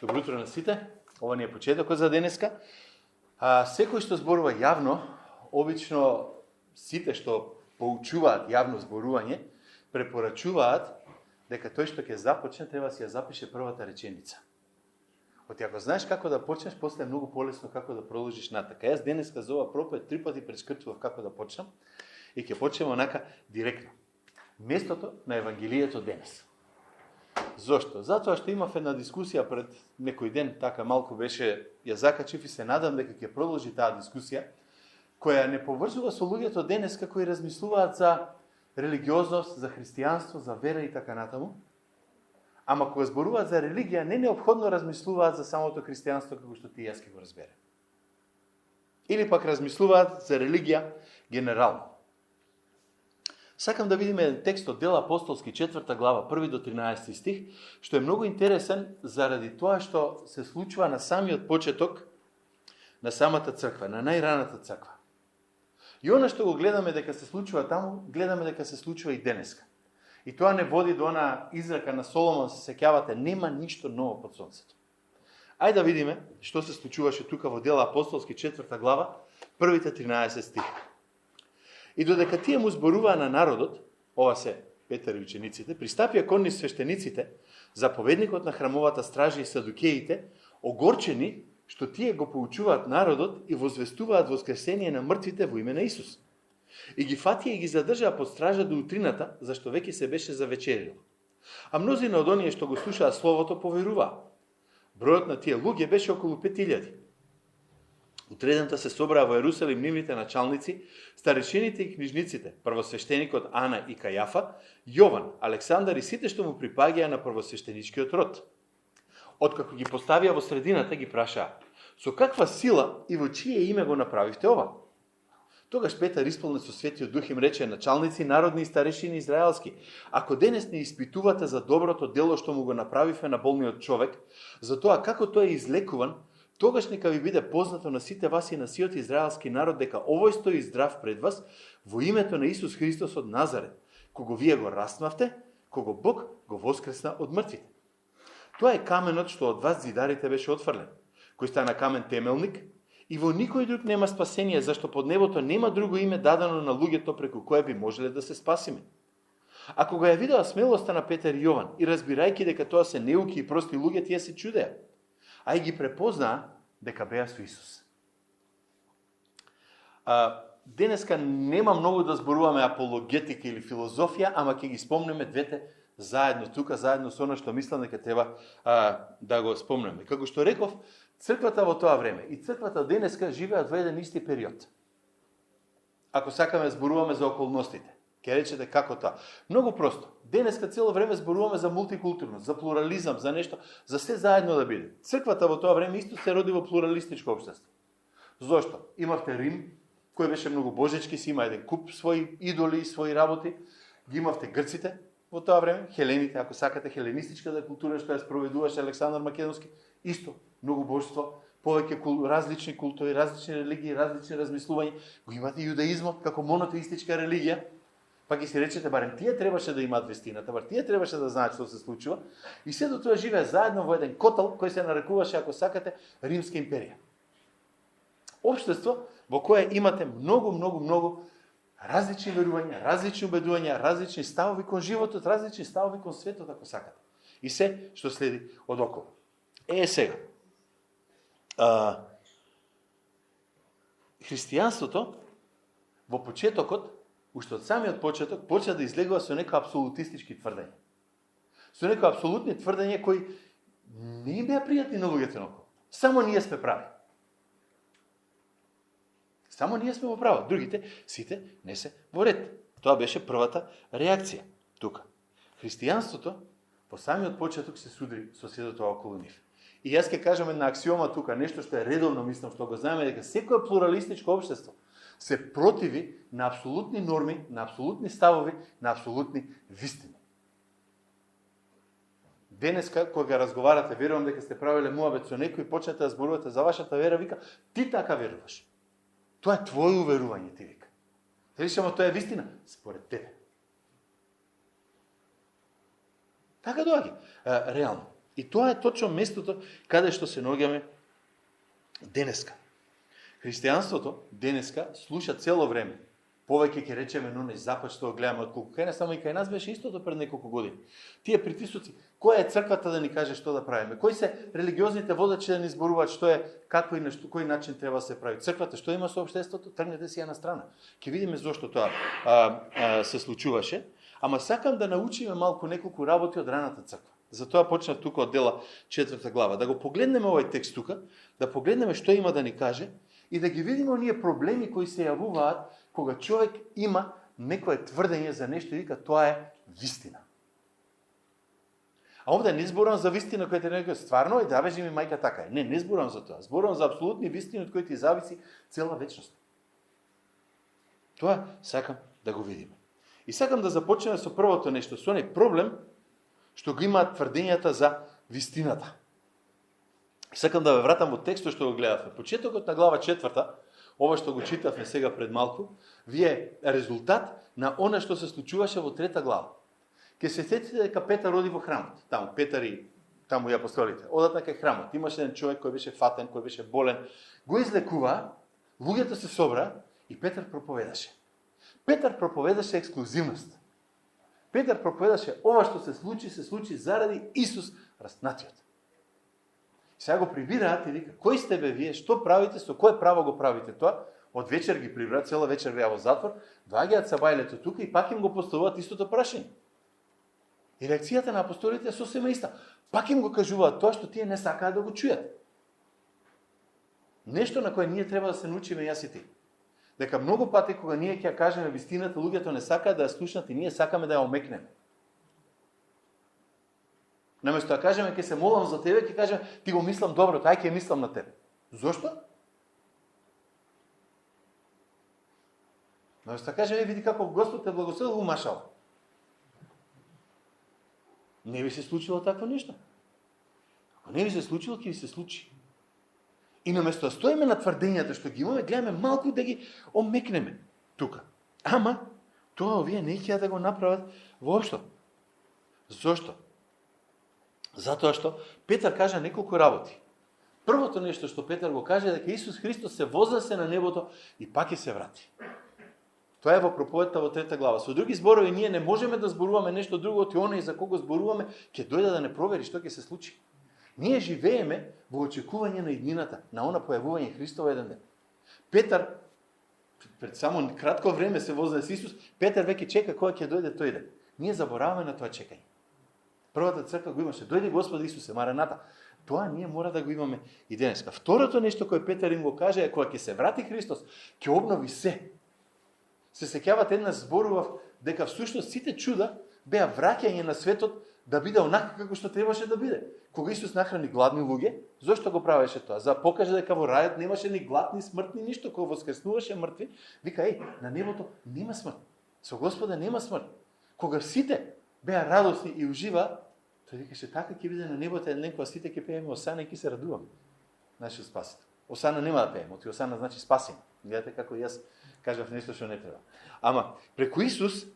Добро утро на сите. Ова ни е почетокот за денеска. Секој што зборува јавно, обично сите што поучуваат јавно зборување, препорачуваат дека тој што ќе започне треба да си ја запише првата реченица. Оти ако знаеш како да почнеш, после е многу полесно како да продолжиш натака. Јас денеска за ова проповед 3 пати прескртував како да почнам и ќе почнеме онака директно. Местото на Евангелието денес. Зошто? Затоа што имав една дискусија пред некој ден, така малку беше, ја закачив и се надам дека ќе продолжи таа дискусија, која не поврзува со луѓето денеска кои размислуваат за религиозност, за христијанство, за вера и така натаму. Ама кога зборуваат за религија, не неопходно размислуваат за самото христијанство како што ти и јас ќе го разбере. Или пак размислуваат за религија генерално. Сакам да видиме еден текст од Дела апостолски 4 глава, 1 до 13 стих, што е многу интересен заради тоа што се случува на самиот почеток на самата црква, на најраната црква. И она што го гледаме дека се случува таму, гледаме дека се случува и денеска. И тоа не води до она изрека на Соломон, се сеќавате, нема ништо ново под сонцето. Ајде да видиме што се случуваше тука во Дела апостолски 4 глава, првите 13 стих. И додека тие му зборуваа на народот, ова се Петар и учениците, пристапија кон нив свештениците, заповедникот на храмовата стража и садукеите, огорчени што тие го поучуваат народот и возвестуваат воскресение на мртвите во име на Исус. И ги фатија и ги задржаа под стража до утрината, зашто веќе се беше завечерило. А мнозина од оние што го слушаа словото поверуваа. Бројот на тие луѓе беше околу 5000. Утредента се собраа во Ерусалим нивните началници, старешините и книжниците, првосвештеникот Ана и Кајафа, Јован, Александар и сите што му припаѓаа на првосвештеничкиот род. Откако ги поставија во средината, ги прашаа: со каква сила и во чие име го направивте ова? Тогаш Петар исполнет со Светиот Дух им рече: началници народни и старешини израелски, ако денес не испитувате за доброто дело што му го направивме на болниот човек, за тоа како тој е излекуван, тогаш нека ви биде познато на сите вас и на сиот израелски народ дека овој стои здрав пред вас во името на Исус Христос од Назарет, кого вие го раснавте, кого Бог го воскресна од мртвите. Тоа е каменот што од вас зидарите беше отфрлен, кој стана камен темелник, и во никој друг нема спасение, зашто под небото нема друго име дадено на луѓето преку кое би можеле да се спасиме. А кога ја видоа смелоста на Петар и Јован и разбирајќи дека тоа се неуки и прости луѓе, тие се чудеа, а и ги препознаа дека беа со Исус. Денеска нема многу да зборуваме апологетика или филозофија, ама ќе ги спомнеме двете заедно тука, заедно со она што мислам дека треба да го спомнеме. Како што реков, црквата во тоа време и црквата денеска живеат во еден исти период. Ако сакаме зборуваме за околностите, ќе речете како тоа. Многу просто. Денеска цело време зборуваме за мултикултурност, за плурализам, за нешто, за се заедно да биде. Црквата во тоа време исто се роди во плуралистичко општество. Зошто? Имавте Рим, кој беше многу божечки, си има еден куп своји идоли и своји работи. Ги имавте грците во тоа време, хелените, ако сакате хеленистичката култура што ја спроведуваше Александар Македонски, исто многу божество, повеќе различни култури, различни религии, различни размислувања. Го имате јудаизмот како монотеистичка религија. Па ги си речете, барем тие требаше да имаат вестината, бар тие требаше да знаат што се случува. И се до тоа живее заедно во еден котел кој се нарекуваше, ако сакате, Римска империја. Општество во кое имате многу различни верувања, различни убедувања, различни ставови кон животот, различни ставови кон светот, ако сакате. И се што следи од околу. Сега. Христијанството во почетокот, уште од самиот почеток, почна да излегува со некои апсолутистички тврдења. Со некои апсолутни тврдења кои не им беа пријатни на луѓето наоколу. Само ние сме прави. Само ние сме во право. Другите, сите, не се во ред. Тоа беше првата реакција тука. Христијанството во самиот почеток се судри со сето тоа околу нив. И јас ќе кажам една аксиома тука, нешто што е редовно, мислам, што го знаеме, дека секое плуралистичко општество се противи на апсолутни норми, на апсолутни ставови, на апсолутни вистини. Денеска, кога разговарате, верувам дека сте правиле муабет со некој, почнете да зборувате за вашата вера, вика, ти така веруваш. Тоа е твое уверување, ти вика. Дали само тоа е вистина? Според тебе. Така доаѓа. Реално. И тоа е точно местото каде што се наоѓаме денеска. Христијанството денеска слуша цело време. Повеќе ќе речеме, но не запад што го гледаме од колку кај нас, само и кај нас беше истото пред неколку години. Тие притисоци, која е црквата да ни каже што да правиме? Кои се религиозните водачи да ни зборуваат што е, како и на кој начин треба да се прави? Црквата што има со општеството, тргнете си ја на страна. Ќе видиме зошто тоа се случуваше, ама сакам да научиме малку неколку работи од раната црква. Затоа почнав тука од дела 4 глава, да го погледнеме овој текст тука, да погледнеме што има да ни каже и да ги видиме оние проблеми кои се јавуваат кога човек има некое тврдење за нешто и вика тоа е вистина. А овде не зборувам за вистина која ти некој стварно и да бежи ми мајка така е. Не зборувам за тоа. Зборувам за апсолутни вистини од кои ти зависи цела вечност. Тоа сакам да го видиме. И сакам да започнеме со првото нешто, со оној проблем што го имаат тврдењата за вистината. Сакам да ве вратам во текстот што го гледавме. Почетокот на глава 4, ова што го читавме сега пред малку, вие резултат на она што се случуваше во 3 глава. Ке се сетите дека Петар оди во храмот. Таму Петар и таму и апостолите. Одат на кај храмот. Имаше еден човек кој беше фатен, кој беше болен. Го излекува, луѓето се собра и Петар проповедаше. Петар проповедаше ексклузивност. Петар проповедаше ова што се случи заради Исус распнатиот. Сега го прибираат и вика, кој сте бе вие, што правите, со кое право го правите тоа? Од вечер ги прибираат, цела вечер беа во затвор, доаѓаат са бајлето тука и пак им го поставуваат истото прашање. И реакцијата на апостолите е сосема иста. Пак им го кажуваат тоа што тие не сакаат да го чујат. Нешто на кое ние треба да се научиме јас и ти. Дека многу пати кога ние ќе ја кажеме вистината, луѓето не сакаат да ја слушнат и ние сакаме да ја омекнеме. Наместо да кажеме ќе се молам за тебе, ќе кажеме ти го мислам добро, тај ќе мислам на тебе. Зошто? Наместо да кажеме види како Господ те благословил во машала. Не ви се случило такво нешто. Ако не ви се случило, ќе ви се случи. И наместо да стоиме на тврдењата што ги имаме, гледаме малку да ги омекнеме тука. Ама тоа овие не ќе да го направат воопшто. Зошто? Затоа што Петар кажа неколку работи. Првото нешто што Петар го каже е дека Исус Христос се вознесе на небото и пак ќе се врати. Тоа е во проповедта во 3 глава. Со други зборови, ние не можеме да зборуваме нешто друго од оној за кого зборуваме, ќе дојде да не провери што ќе се случи. Ние живееме во очекување на иднината, на она појавување Христово еден ден. Петар, пред само кратко време се вознесе Исус, Петар веќе чека кога ќе дојде тој ден. Ние забораваме на тоа чекање. Првата црква го имаше, дојде Господ Исусе, Мараната. Тоа ние мора да го имаме и денеска. Второто нешто кое Петар им го каже е кога ќе се врати Христос, ќе обнови се. Се сеќавате еднаш зборував дека всушност сите чуда беа враќање на светот да биде онака како што требаше да биде. Кога Исус нахрани гладни луѓе, зошто го правеше тоа? За покаже дека во рајот немаше ни глад, ни смрт, ни ништо. Кога воскреснуваше мртви, вика, на небото нема смрт. Со Господа нема смрт. Кога сите беа радосни и ужива, тој викаше така ќе биде на небото еден ден кога сите ќе пееме Осана и ќе се радуваме. Нашиот Спасител. Осана нема да пееме, оти Осана значи спасим. Гледате како јас кажав нешто што не треба. Ама преку Исус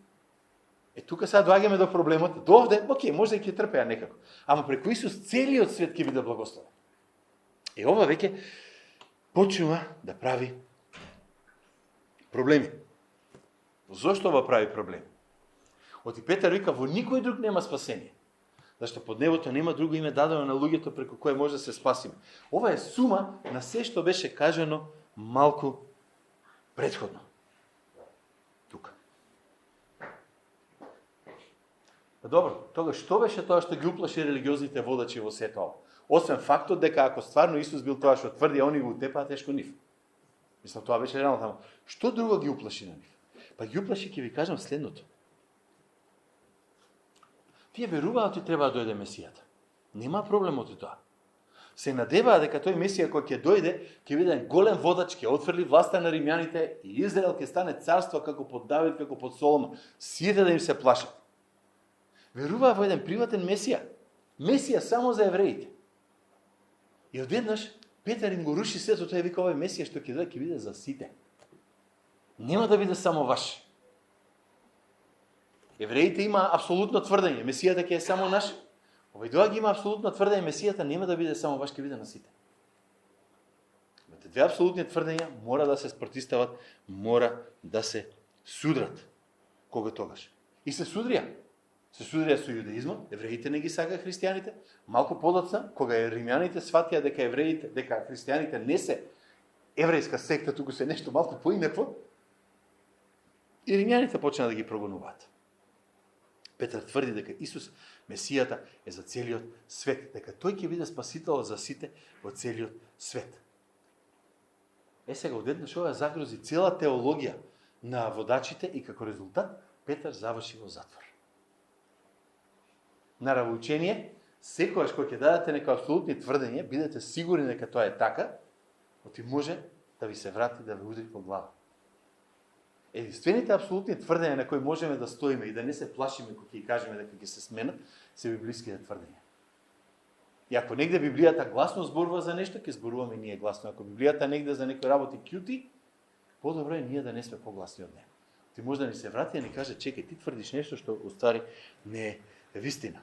тука сега доаѓаме до проблемот. До овде, окей, може да ќе трпеа некако. Ама преку Исус целиот свет ќе биде благословен. И ова веќе почнува да прави проблеми. Зошто ова прави проблеми? Оти Петар вика, во никој друг нема спасение. Зашто под небото нема друго име дадено на луѓето преку кое може да се спасиме. Ова е сума на се што беше кажано малку претходно. Тука. Добро, тога што беше тоа што ги уплаши религиозните водачи во сето ова? Освен фактот дека ако стварно Исус бил тоа што тврди, а они го утепаат тешко нив. Мислам, тоа беше реално тамо. Што друго ги уплаши на нив? Па ги уплаши, ќе ви кажам следното. Тие веруваат и треба да дојде Месијата. Нема проблем од тоа. Се надеваа дека тој Месија кој ќе дојде, ќе биде голем водач, ќе отфрли власта на римјаните и Израел ќе стане царство како под Давид, како под Соломон. Сите да им се плашат. Веруваа во еден приватен Месија. Месија само за евреите. И одеднаш Петар им го руши сето, тој вика овој Месија што ќе дојде, ќе биде за сите. Нема да биде само ваш. Евреите има апсолутно тврдење, Месијата ќе е само наш. Овој дога ги има апсолутно тврдење, Месијата нема да биде само ваш, ќе биде на сите. Имате две апсолутни тврдења, мора да се спротистават, мора да се судрат. Кога тогаш? И се судрија. Се судрија со јудеизмот, евреите не ги сака христијаните, малку подоцна, кога римјаните сватија дека евреите, дека христијаните не се еврејска секта, туку се нешто малку поинакво, и римјаните почна да ги прогонуваат. Петар тврди дека Исус, Месијата, е за целиот свет, дека тој ќе биде спасител за сите во целиот свет. Сега одеднаш ова загрози цела теологија на водачите и како резултат Петар заврши во затвор. На равоучение, секојаш кој ќе дадете нека апсолутни тврдење, бидете сигурни дека тоа е така, оти може да ви се врати, да ви удри по глава. Единствените апсолутни тврдења на кои можеме да стоиме и да не се плашиме кога ќе кажеме дека ќе се сменат, се библиските тврдења. И ако негде Библијата гласно зборува за нешто, ќе зборуваме ние гласно. Ако Библијата негде за некои работи кјути, подобро е ние да не сме погласни од неа. Ти може да ни се врати и ни каже, чекај, ти тврдиш нешто што уствари не е вистина.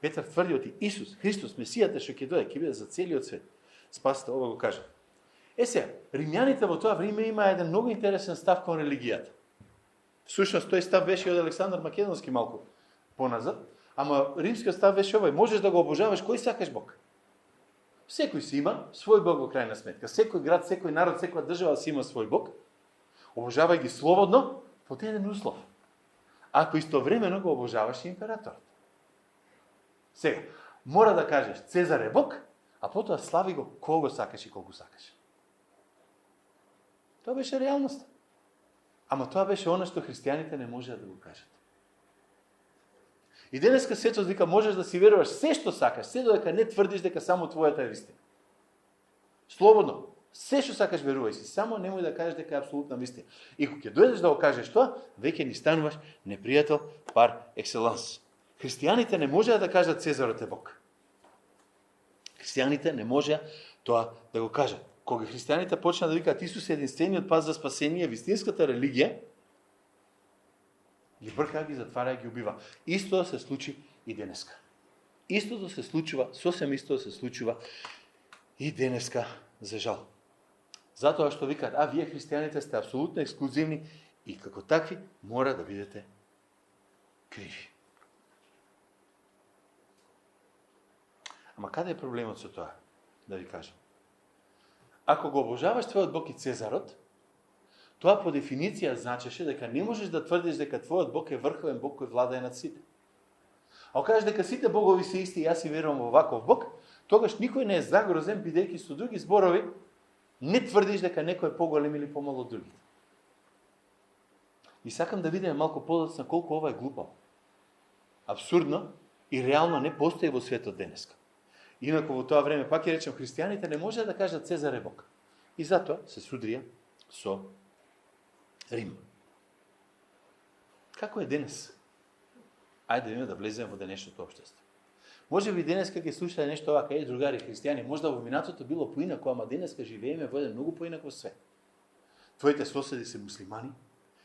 Петар тврди оти Исус, Христос, Месијата што ќе дојде, ќе биде за целиот свет. Спасите, ова го кажа. Сега, римјаните во тоа време има еден многу интересен став кон религијата. Всушност, тој став беше од Александар Македонски малку поназад, ама римскиот став беше овој, можеш да го обожаваш кој сакаш Бог. Секој си има свој Бог во крајна сметка. Секој град, секој народ, секоја држава си има свој Бог. Обожавај ги слободно, под еден услов. Ако истовремено го обожаваш императорот. Сега, мора да кажеш Цезар е Бог, а потоа слави го кого сакаш и колку сакаш. Тоа беше реалноста. Ама тоа беше она што христијаните не можеа да го кажат. И денеска светот вика можеш да си веруваш се што сакаш, се додека не тврдиш дека само твојата е вистина. Слободно, се што сакаш верувај си, само немој да кажеш дека е апсолутна вистина. И кога ќе дојдеш да го кажеш тоа, веќе ни стануваш непријател пар екселанс. Христијаните не можеа да кажат Цезарот е Бог. Христијаните не можеа тоа да го кажат. Кога христијаните почна да викаат Исус е единствениот пат за спасение, вистинската религија, ги брка, ги затвара и ги убива. Истото се случи и денеска. Истото се случува, сосем истото се случува и денеска, за жал. Затоа што викаат, вие христијаните сте апсолутно ексклузивни и како такви мора да бидете криви. Ама каде е проблемот со тоа? Да ви кажам. Ако го обожаваш твојот Бог и Цезарот, тоа по дефиниција значеше дека не можеш да тврдиш дека твојот Бог е врховен Бог кој владае над сите. Ако кажеш дека сите богови се исти и јас си верувам во ваков Бог, тогаш никој не е загрозен бидејќи со други зборови не тврдиш дека некој е поголем или помал од другите. И сакам да видиме малку подоцна колку ова е глупаво. Абсурдно и реално не постои во светот денеска. Инаку во тоа време, пак ќе речем, христијаните не може да кажат Цезар е Бог. И затоа се судрија со Рим. Како е денес? Ајде да влеземе во денешното општество. Може би денеска ќе слушате нешто ова, кај другари христијани, можда во минатото било поинако, ама денеска живееме во еден многу поинаков свет. Твоите соседи се муслимани,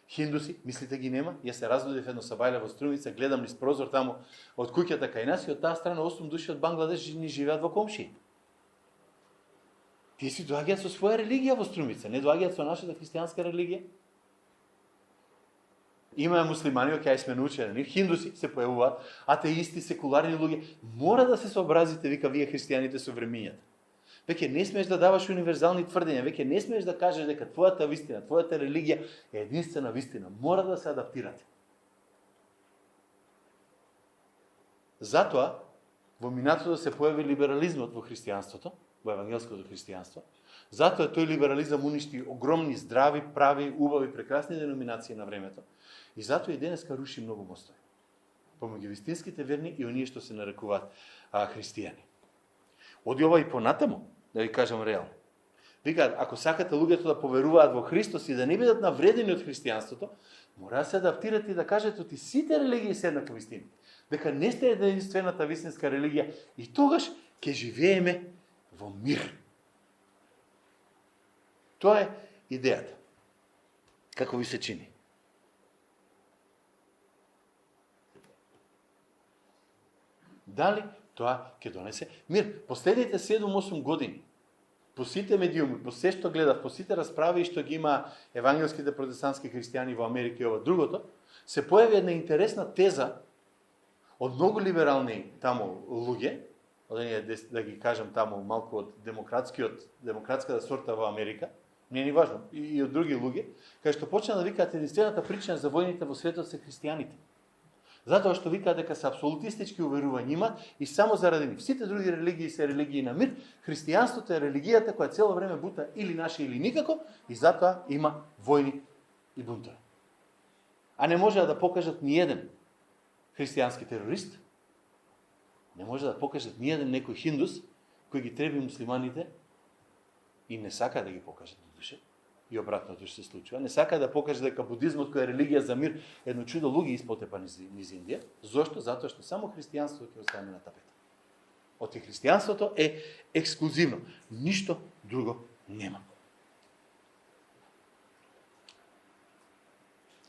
хиндуси, мислите ги нема? Јас се разводив едно сабајле во Струмица, гледам низ прозор таму од куќата кај нас и од таа страна 8 души од Бангладеш ни живеат во комшии. Тие си доаѓаат со своја религија во Струмица, не доаѓаат со нашата христијанска религија. Има муслимани, кај сме научени, хиндуси се појавуваат, атеисти, секуларни луѓе. Мора да се сообразите, вика, вие христијаните со времењата. Веќе не смееш да даваш универзални тврдења, веќе не смееш да кажеш дека твојата вистина, твојата религија е единствена вистина. Мора да се адаптирате. Затоа, во минатото се појави либерализмот во христијанството, во евангелското христијанство. Затоа тој либерализам уништи огромни, здрави, прави, убави, прекрасни деноминации на времето. И затоа и денеска руши многу мостови. Помеѓу вистинските верни и оние што се нарекуваат христијани. Оди ова и понатаму, да ви кажам реално. Викаат, ако сакате луѓето да поверуваат во Христос и да не бидат навредени од христијанството, мора да се адаптирате и да кажете оти сите религии се еднакво вистини. Дека не сте единствената вистинска религија и тогаш ќе живееме во мир. Тоа е идејата. Како ви се чини? дали тоа ќе донесе мир. Последните 7-8 години, по сите медиуми, по се што гледав, по сите расправи што ги има евангелските протестантски христијани во Америка и ова другото, се појави една интересна теза од многу либерални таму луѓе, да ги кажам таму малку од демократската сорта во Америка, не е ни важно, и од други луѓе, кај што почна да викаат единствената причина за војните во светот се христијаните. Затоа што викаат дека се апсолутистички уверувања има и само заради нив. Сите други религии се религии на мир, христијанството е религијата која цело време бута или наше или никако и затоа има војни и бунтови. А не може да покажат ни еден христијански терорист, не може да покажат ни еден некој хиндус кој ги треби муслиманите и не сака да ги покажат до душе. И обратното што се случува. Не сака да покаже дека будизмот кој е религија за мир едно чудо луѓе испотепа низ Индија. Зошто? Затоа што само христијанството ќе остави на тапета. Оти христијанството е ексклузивно. Ништо друго нема.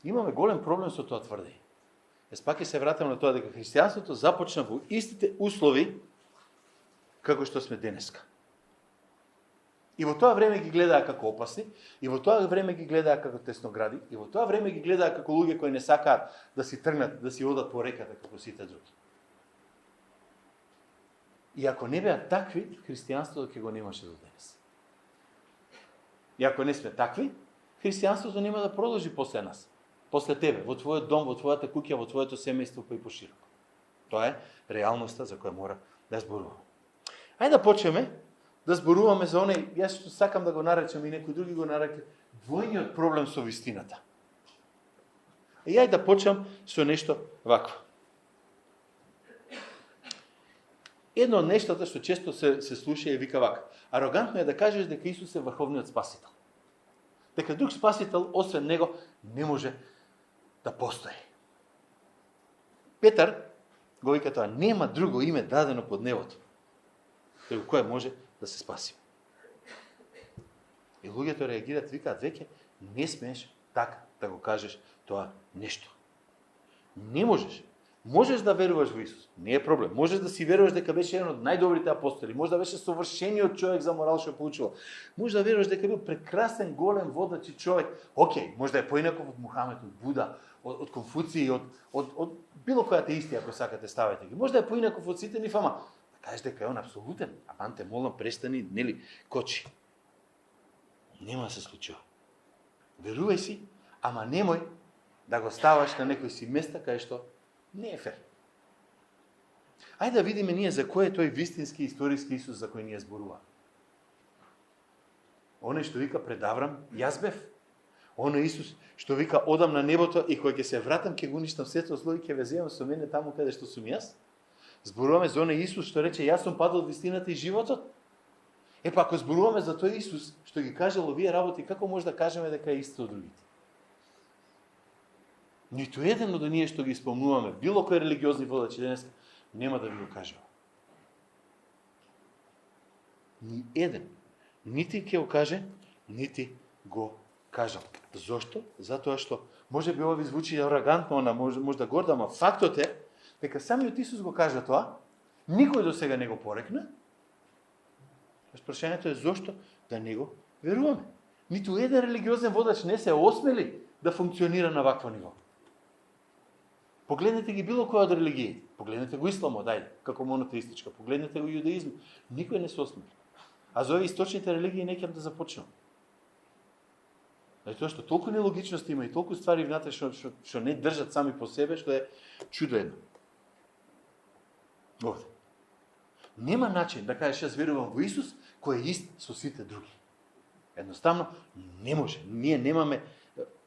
Имаме голем проблем со тоа тврдење. Пак ќе се вратам на тоа дека христијанството започна во истите услови како што сме денеска. И во тоа време ги гледаа како опасни, и во тоа време ги гледаа како тесногради, и во тоа време ги гледаа како луѓе кои не сакаат да си тргнат, да си одат по реката како сите други. И ако не беа такви, христијанството ќе го немаше до денес. И ако не сме такви, христијанството нема да продолжи после нас, после тебе, во твојот дом, во твојата куќа, во твоето семејство па и пошироко. Тоа е реалноста за која мора да зборуваме. Ајде да почнеме да зборуваме за оној, јас што сакам да го наречам и некои други го нарекли, двојниот проблем со вистината. И ајде да почнам со нешто вакво. Едно од нештата што често се слуша и вика вака. Арогантно е да кажеш дека Исус е врховниот спасител. Дека друг спасител освен него не може да постои. Петар го вика тоа, нема друго име дадено под небото преку кое може да се спаси. И луѓето реагираат, викаат, веќе не смееш така да го кажеш тоа нешто. Не можеш. Можеш да веруваш во Исус, не е проблем. Можеш да си веруваш дека беше еден од најдобрите апостоли, може да беше совршениот човек за морал што поучува. Може да веруваш дека бил прекрасен, голем водач и човек. Океј, може да е поинаков од Мухамед, од Буда, од Конфуци, од било која атеисти, ако сакате ставете ги. Може да е поинаков од сите нив, ама да кажеш дека е он апсолутен. Аман те молам, престани, нели, кочи. Нема да се случува. Верувај си, ама немој да го ставаш на некој си места кај што не е фер. Ајде да видиме ние за кој е тој вистински историски Исус за кој ние зборуваме. Оној што вика пред Аврам, јас бев. Оној Исус што вика одам на небото и кога ќе се вратам ќе го уништам сето зло и ќе ве земам со мене таму каде што сум јас. Зборуваме за оној Исус што рече јас сум падал од вистината и животот. Епа ако зборуваме за тој Исус што ги кажал овие работи, како може да кажеме дека е исто од другите? Ниту еден од оние што ги спомнуваме, било кој религиозни водачи денес, нема да ви го кажува. Ни еден. Нити ќе го каже, нити го кажал. Зошто? Затоа што може би ова ви звучи арогантно, може да горда, ама фактот е дека самиот Исус го кажа тоа, никој до сега не го порекна. Прашањето е зошто да не го веруваме. Ниту еден религиозен водач не се осмели да функционира на вакво ниво. Погледнете ги било која од религии. Погледнете го исламот, ајде, како монотеистичка. Погледнете го јудаизм. Никој не се осмели. А за овие источните религии не ќе да започнам. Тоа што толку нелогичности има и толку ствари внатре што не држат сами по себе, што е чудо едно. Овде. Нема начин да кажеш јас верувам во Исус, кој е ист со сите други. Едноставно не може. Ние немаме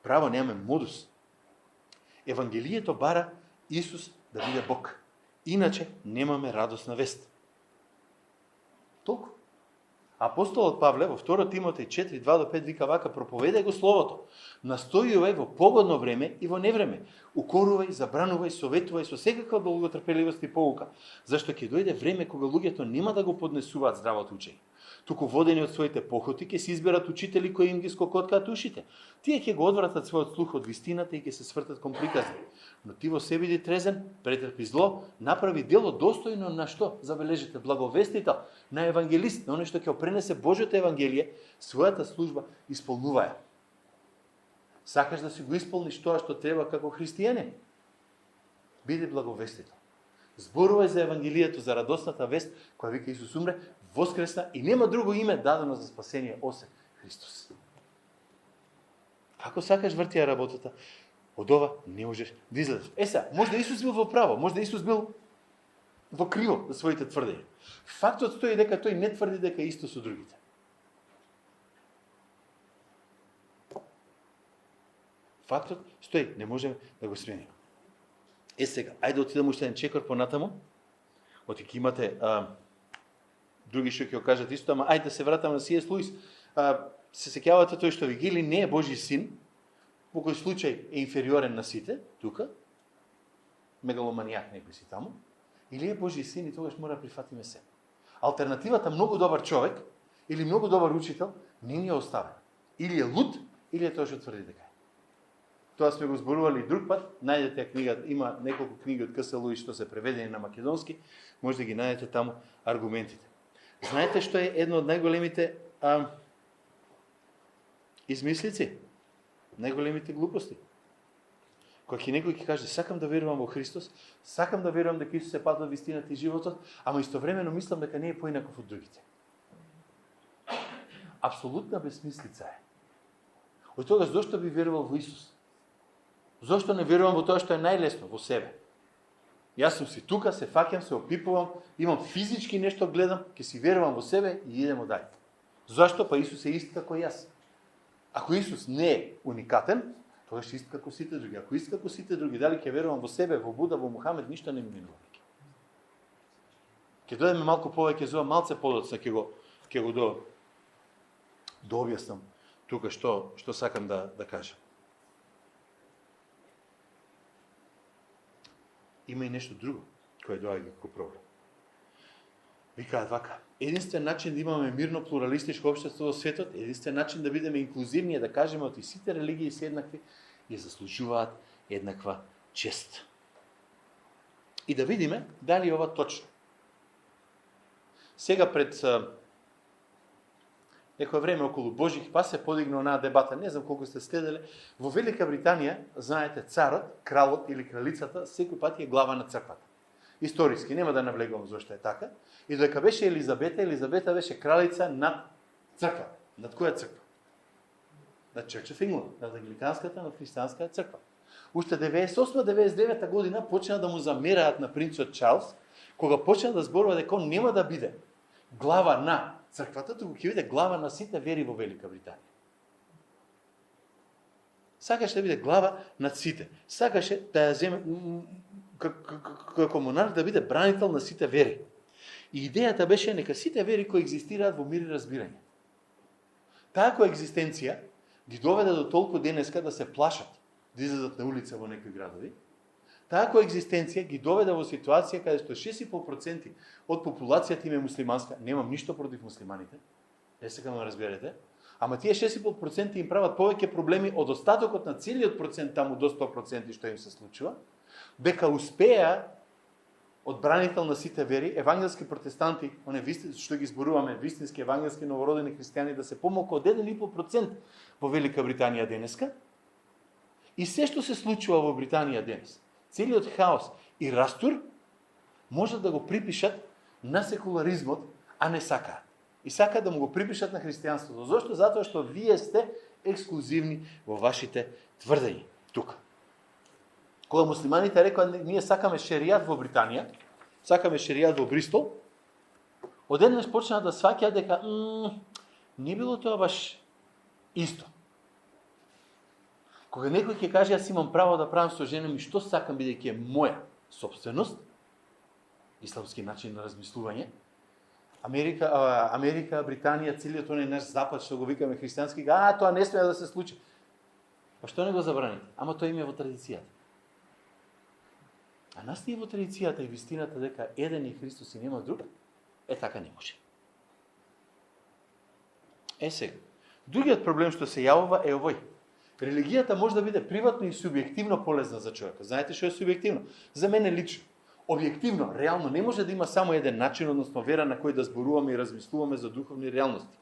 право, немаме модус. Евангелието бара Исус да биде Бог. Иначе немаме радосна вест. Толку. Апостолот Павле во 2 Тимотеј 4:2-5 вика вака: проповедај го словото, настојувај во погодно време и во невреме, укорувај, забранувај, советувај со секаква благотрпеливост и поука, зашто ќе дојде време кога луѓето нема да го поднесуваат здравото учење. Туку водени од своите похоти ќе се изберат учители кои им ги скокоткаат ушите. Тие ќе го одвратат својот слух од вистината и ќе се свртат кон приказни. Но ти во себе биди трезен, претрпи зло, направи дело достојно на што? Забележите, благовестител, на евангелист, на оној што ќе опренесе Божјото евангелие, својата служба исполнуваја. Сакаш да си го исполниш тоа што треба како христијанин? Биди благовестител. Зборувај за евангелието, за радосната вест, која вика Исус умре, воскресна и нема друго име дадено за спасение освен Христос. Ако сакаш вртија работата, од ова не можеш да излезеш. Може да Исус бил во право, може да Исус бил во криво за своите тврдења. Фактот стои дека тој не тврди дека исто со другите. Фактот стои, не можеме да го смениме. Сега, ајде отидам уште еден чекор понатаму. Оти ќе имате други што ќе го кажат исто, ама ајде да се вратам на C.S. Луис. Се сеќавате тој што ви или не е Божи син, по кој случај е инфериорен на сите, тука, мегаломанијак некој си таму, или е Божи син и тогаш мора да прифатиме се. Алтернативата многу добар човек или многу добар учител не ни е оставен. Или е луд, или е тоа што тврди дека е. Тоа сме го зборували друг пат, најдете книгата, има неколку книги од К.С. Луис што се преведени на македонски, може да ги најдете таму аргументите. Знаете што е едно од најголемите измислици? Најголемите глупости. Кога ќе некој ќе каже, сакам да верувам во Христос, сакам да верувам дека Исус е патот, вистината и животот, ама истовремено мислам дека не е поинаков од другите. Апсолутна безсмислица е. Од тогаш зошто би верувал во Исус? Зошто не верувам во тоа што е најлесно, во себе? Јас сум си тука, се фаќам, се опипувам, имам физички нешто гледам, ќе си верувам во себе и идемо дај. Зашто? Па Исус е ист како јас. Ако Исус не е уникатен, тогаш е ист како сите други. Ако ист како сите други, дали ќе верувам во себе, во Буда, во Мухамед, ништо не ми минува. Ќе дојдеме малку повеќе за малце подоцна, ќе го до објаснам тука што сакам да кажам. Има и нешто друго кое доаѓа како проблем. Викаат вака, единствен начин да имаме мирно плуралистичко општество во светот, единствен начин да бидеме инклузивни е да кажеме оти сите религии се еднакви и заслужуваат еднаква чест. И да видиме дали е ова точно. Сега пред некој време околу Божих па се подигна онаа дебата, не знам колку сте следеле, во Велика Британија, знаете, царот, кралот или кралицата секој пат е глава на црквата. Историски, нема да навлегувам зошто е така. И додека беше Елизабета беше кралица на црква. Над која црква? На Church of England, над англиканската, на христијанската црква. Уште 98-99 година почна да му замераат на принцот Чарлс, кога почна да зборува дека он нема да биде глава на црквата, туку ќе биде глава на сите вери во Велика Британија. Сакаше да биде глава над сите. Сакаше да ја земе како монарх да биде бранител на сите вери. И идејата беше нека сите вери кои екзистираат во мир и разбирање. Таа коегзистенција ги доведе до толку денеска да се плашат да излезат на улица во некои градови. Таа коегзистенција ги доведе во ситуација каде што 6,5% од популацијата им е муслиманска. Немам ништо против муслиманите. Не сакам да разберете. Ама тие 6,5% им прават повеќе проблеми од остатокот на целиот процент таму до 100% што им се случува. Дека успеа од бранител на сите вери, евангелски протестанти, што ги зборуваме, вистински евангелски новородени христијани, да се помалку од 1,5% во Велика Британија денеска. И се што се случува во Британија денес, целиот хаос и растур, може да го припишат на секуларизмот, а не сакаат. И сакаат да му го припишат на христијанството. Зошто? Затоа што вие сте ексклузивни во вашите тврдења тука. Кога муслиманите рекоа ние сакаме шеријат во Британија, сакаме шеријат во Бристол, одеднаш почнаа да сваќаат дека не било тоа баш исто. Кога некој ќе каже јас имам право да правам со жена ми што сакам бидејќи е моја собственост, исламски начин на размислување, Америка, Британија, целиот оној наш запад што го викаме христијански, тоа не смее да се случи. Па што не го забраните? Ама тоа им е во традицијата. А настие во традицијата и вистината дека еден е Христос и нема друг, така не може. Сега, другиот проблем што се јавува е овој. Религијата може да биде приватно и субјективно полезна за човекот. Знаете што е субјективно? За мене лично. Објективно, реално не може да има само еден начин, односно вера на кој да зборуваме и размислуваме за духовни реалности.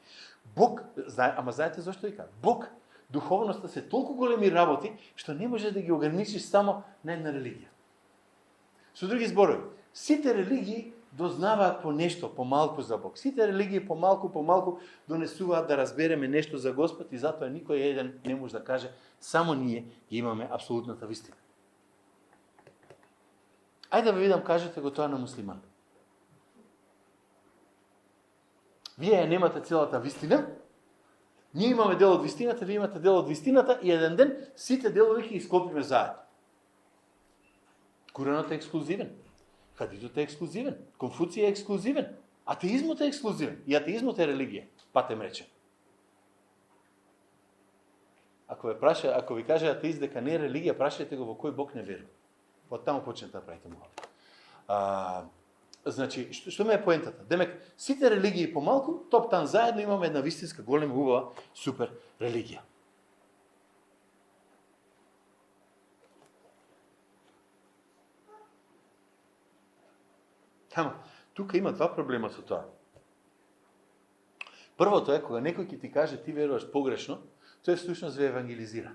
Бог, ама знаете зашто вика? Бог, духовноста се толку големи работи, што не може да ги ограничиш само на една религија. Со други зборови, сите религии дознаваат по нешто, помалку за Бог. Сите религии помалку донесуваат да разбереме нешто за Господ и затоа никој еден не може да каже само ние имаме апсолутната вистина. Ајде да ве видам, кажете го тоа на муслиман. Вие ја немате целата вистина, ние имаме дел од вистината, вие имате дел од вистината и еден ден сите делови ќе исклопиме заедно. Куранот е ексклузивен. Хадисот е ексклузивен. Конфуција е ексклузивен. Атеизмот е ексклузивен. И атеизмот е религија. Патем рече. Ако ви каже атеист дека не е религија, прашајте го во кој Бог не верува. Од таму почнете да правите молба. Значи, што ме е поентата? Демек, сите религии помалку, топтан заедно имаме една вистинска, голема, убава, супер религија. Ама, тука има два проблема со тоа. Првото е, кога некој ќе ти каже ти веруваш погрешно, тој всушност ве евангелизира.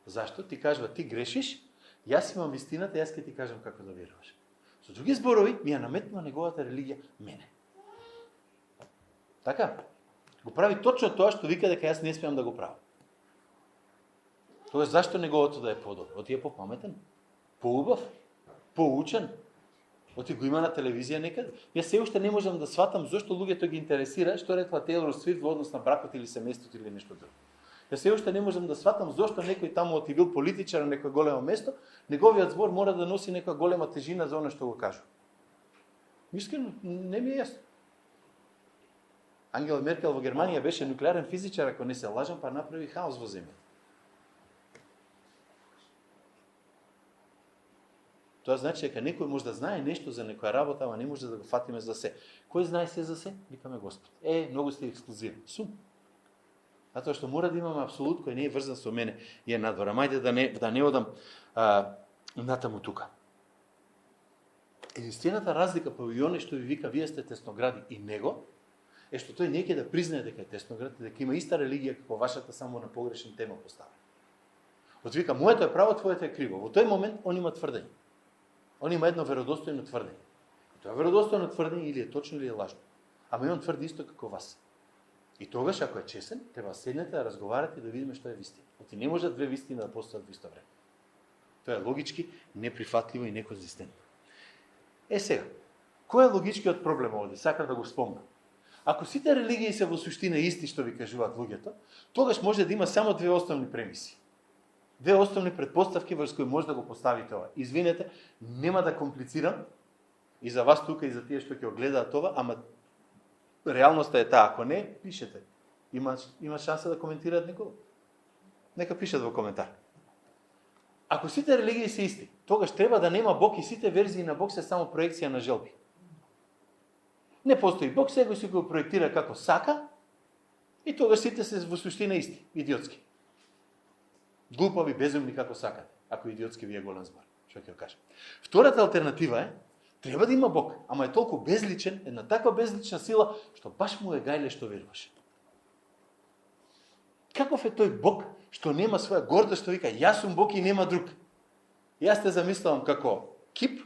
Зашто? Ти кажува, ти грешиш, јас имам вистината, јас ќе ти кажам како да веруваш. Со други зборови, ми ја наметнува неговата религија мене. Така? Го прави точно тоа што вика дека јас не смеам да го правам. Тогаш зашто неговото да е подобро? Оти е попаметен, поубав, поучен, оти го има на телевизија некаде. Јас се уште не можам да сватам зошто луѓето ги интересира што рекла Тейлор Свифт во однос на бракот или семејството или нешто друго. Јас се уште не можам да сватам зошто некој таму оти бил политичар на некој големо место, неговиот збор мора да носи некоја голема тежина за она што го кажува. Искрено, не ми е јасно. Ангела Меркел во Германија беше нуклеарен физичар, ако не се лажам, па направи хаос во земјата. Тоа значи дека некој може да знае нешто за некоја работа, ама не може да го фатиме за се. Кој знае се за се? Викаме Господ. Многу сте ексклузивни. Сум. Затоа што мора да имаме апсолут кој не е врзан со мене и е надвор. Мајде да не одам натаму тука. Единствената разлика по Ионе што ви вика вие сте тесногради и него, е што тој не ќе да признае дека е тесноград и дека има иста религија како вашата, само на погрешен тема поставена. Од вика, моето е право, твоето е криво. Во тој момент он има тврдење. Он има едно веродостојно тврдење. Тоа веродостојно тврдење или е точно или е лажно. Ама и он тврди исто како вас. И тогаш, ако е чесен, треба седнете да разговарате и да видиме што е вистина. Оти не може две вистини да постојат во исто време. Тоа е логички неприфатливо и неконзистентно. Сега, кој е логичкиот проблем овде? Сакам да го спомнам. Ако сите религии се во суштина исти што ви кажуваат луѓето, тогаш може да има само две основни премиси. Две основни претпоставки врз кои може да го поставите ова. Извинете, нема да комплицирам и за вас тука и за тие што ќе го гледаат ова, ама реалноста е таа. Ако не, пишете. Има шанса да коментираат некој? Нека пишат во коментар. Ако сите религии се исти, тогаш треба да нема Бог и сите верзии на Бог се само проекција на желби. Не постои Бог, секој си го проектира како сака и тогаш сите се во суштина исти, идиотски. Глупави, безумни како сакате, ако идиотски ви е голем збор. Што ќе кажам? Втората алтернатива е, треба да има Бог, ама е толку безличен, една таква безлична сила, што баш му е гајле што веруваше. Каков е тој Бог, што нема своја гордост, што вика, јас сум Бог и нема друг. Јас те замислувам како кип,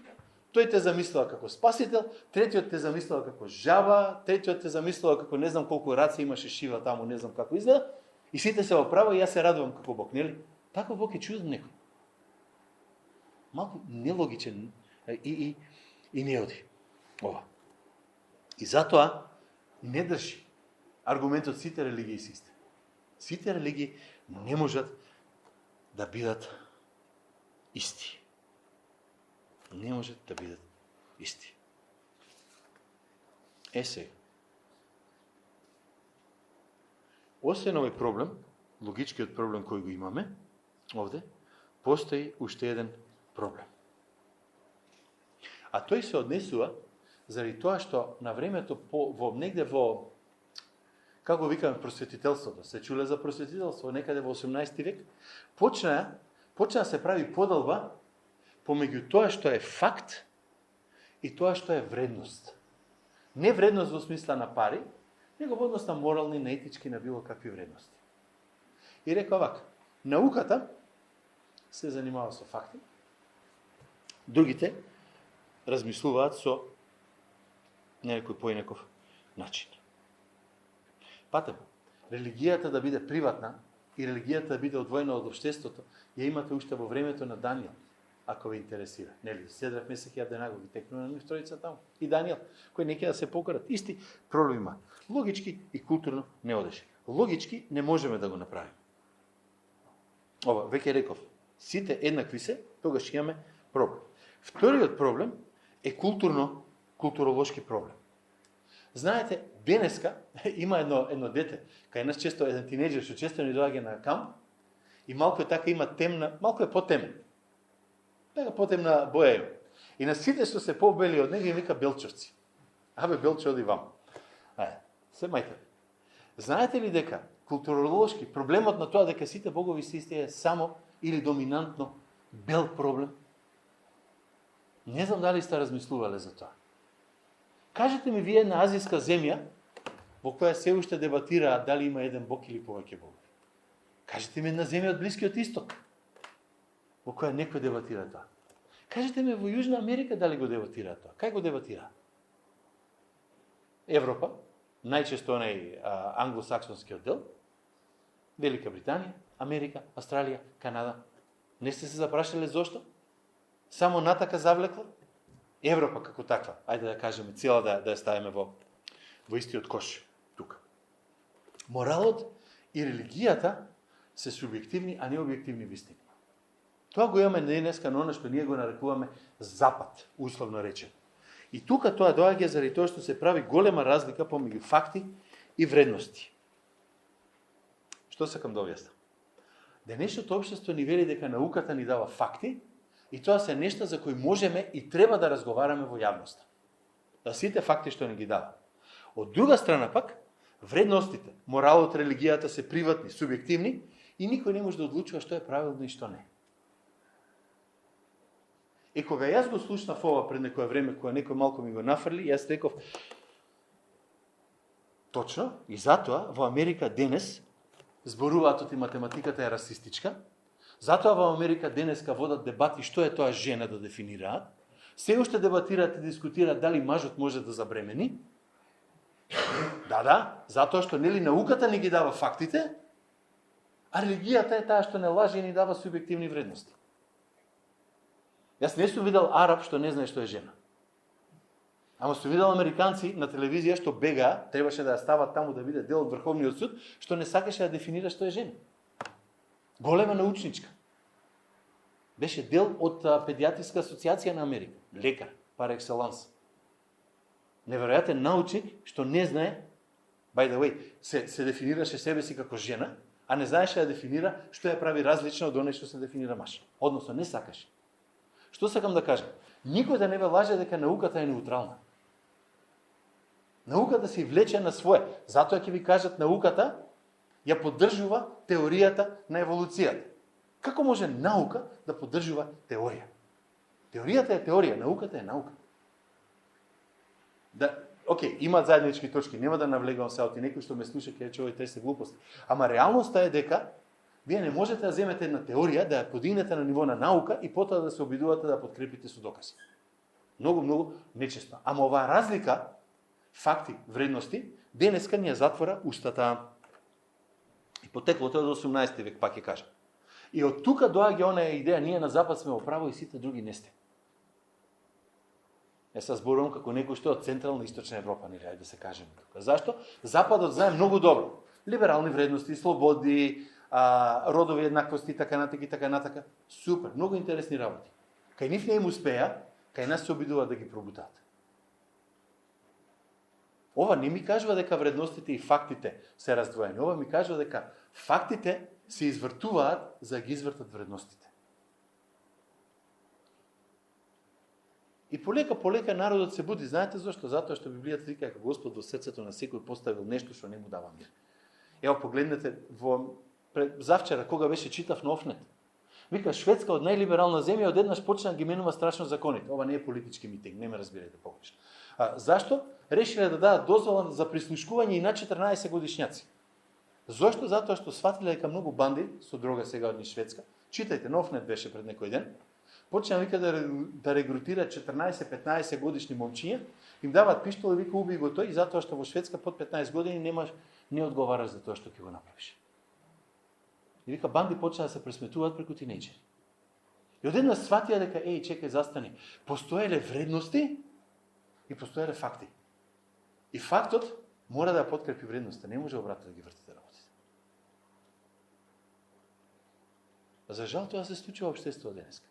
тој те замислува како спасител, третиот те замислува како жаба, третиот те замислува како не знам колку раце имаше шива таму, не знам како изгледа, и сите се во право и јас се радувам како Бог, нели? Таков Бог е чуден некој. Малку нелогичен и не оди. Ова. И затоа не држи аргументот сите религии се исти. Сите религии не можат да бидат исти. Не можат да бидат исти. Сега. Освен овој проблем, логичкиот проблем кој го имаме овде, постои уште еден проблем. А тој се однесува заради тоа што на времето негде во, како викаме, просветителството, се чуле за просветителство некаде во 18 век, почна да се прави поделба помеѓу тоа што е факт и тоа што е вредност. Не вредност во смисла на пари, него во однос на морални, на етички, на било какви вредности. И река овака, науката се занимава со факти, другите размислуваат со некој поинаков начин. Патем, религијата да биде приватна и религијата да биде одвоена од општеството, ја имате уште во времето на Данијел, ако ве интересира. Нели, Седрах, Месах и Абденагов ги текнува на нив тројица таму. И Данијел, кој не ќе да се покорат. Исти проблем има. Логички и културно не одеше. Логички не можеме да го направиме. Ова, веќе реков, сите еднакви се, тогаш имаме проблем. Вториот проблем е културолошки проблем. Знаете, денеска има едно дете, кај нас често еден тинеџер што често ни доаѓа на камп и малку е така има темна, малку е потемен. Така потемна боја има. И на сите што се побели од него им вика белчовци. Абе, белчо, оди вам. Се мајте. Знаете ли дека културолошки проблемот на тоа дека сите богови се исти е само или доминантно бел проблем? Не знам дали сте размислувале за тоа. Кажете ми вие една азијска земја во која се уште дебатираат дали има еден бог или повеќе богови. Кажете ми една земја од Блискиот Исток во која некој дебатира тоа. Кажете ми во Јужна Америка дали го дебатира тоа. Кај го дебатира? Европа, најчесто онај англосаксонскиот дел, Велика Британија, Америка, Австралија, Канада. Не сте се запрашале зошто? Само натака завлекла? Европа како таква, ајде да кажеме, цела да ја ставиме во истиот кош тука. Моралот и религијата се субјективни, а не објективни вистини. Тоа го имаме денеска на оно што ние го нарекуваме Запад, условно речено. И тука тоа доаѓа заради тоа што се прави голема разлика помеѓу факти и вредности. Што сакам да објаснам? Денешното општество ни вели дека науката ни дава факти и тоа се нешта за кои можеме и треба да разговараме во јавноста. Да сите факти што ни ги дава. Од друга страна пак, вредностите, моралот, религијата се приватни, субјективни и никој не може да одлучува што е правилно и што не. И кога јас го слушнав ова пред некое време, кога некој малку ми го нафрли, јас реков, точно, и затоа во Америка денес зборуваат оти математиката е расистичка, затоа во Америка денеска водат дебати што е тоа жена да дефинираат, се уште дебатираат и дискутираат дали мажот може да забремени. Да, затоа што нели науката ни ги дава фактите, а религијата е таа што не лаже и ни дава субјективни вредности. Јас не сум видел араб што не знае што е жена. Ама сум видел американци на телевизија што бега, требаше да ја стават таму да биде дел од Врховниот суд, што не сакаше да дефинира што е жена. Голема научничка. Беше дел од педијатриска асоциација на Америка. Лекар, пар екселанс. Неверојатен научник што не знае, by the way, се дефинираше себе си како жена, а не знаеше да дефинира што ја прави различно од оној што се дефинира маж. Односно, не сакаше. Што сакам да кажам? Никој да не ве лаже дека науката е неутрална. Науката се влече на свое. Затоа ќе ви кажат науката ја поддржува теоријата на еволуцијата. Како може наука да поддржува теорија? Теоријата е теорија, науката е наука. Океј, имаат заеднички точки, нема да навлегувам се оти некој што ме слуша ќе рече овој тресе глупости. Ама реалноста е дека вие не можете да земете една теорија, да ја подигнете на ниво на наука и потоа да се обидувате да подкрепите со докази. Многу нечесто. Ама оваа разлика, факти, вредности, денеска ни ја затвора устата. И потеклото од 18 век, пак ќе кажам. И од тука доаѓа онаа идеја, ние на Запад сме во право и сите други не сте. Се зборувам како некој што од Централна и Источна Европа, нели, ајде да се кажеме тука. Зашто? Западот знае многу добро. Либерални вредности, слободи, родови еднаквости, така натака. Супер, многу интересни работи. Кај нив не им успеа, кај нас се обидуваат да ги пробутаат. Ова не ми кажува дека вредностите и фактите се раздвоени. Ова ми кажува дека фактите се извртуваат за да ги извртат вредностите. И полека народот се буди. Знаете зашто? Затоа што Библијата вика дека Господ во срцето на секој поставил нешто што не му дава мир. Ево погледнете завчера кога беше читав на Офнет. Вика Шведска од најлиберална земја одеднаш почна да ги менува страшно законите. Ова не е политички митинг, не ме разбирате погрешно. Зашто? Решиле да дадат дозвола за прислушкување и на 14 годишњаци. Зошто? Затоа што сватиле дека многу банди со дрога сега од Шведска. Читајте, на Офнет беше пред некој ден. Почна вика да регрутира 14-15 годишни момчиња, им дават пиштол и вика уби го тој, и затоа што во Шведска под 15 години не одговараш за тоа што ќе го направиш. И вика банди почна да се пресметуваат преку тинејџери. И одеднаш сватија дека чекај, застани, постоеле вредности и постоеле факти. И фактот мора да подкрепи вредноста, не може обратно да ги вртите работите. За жал тоа се случува во општеството денеска.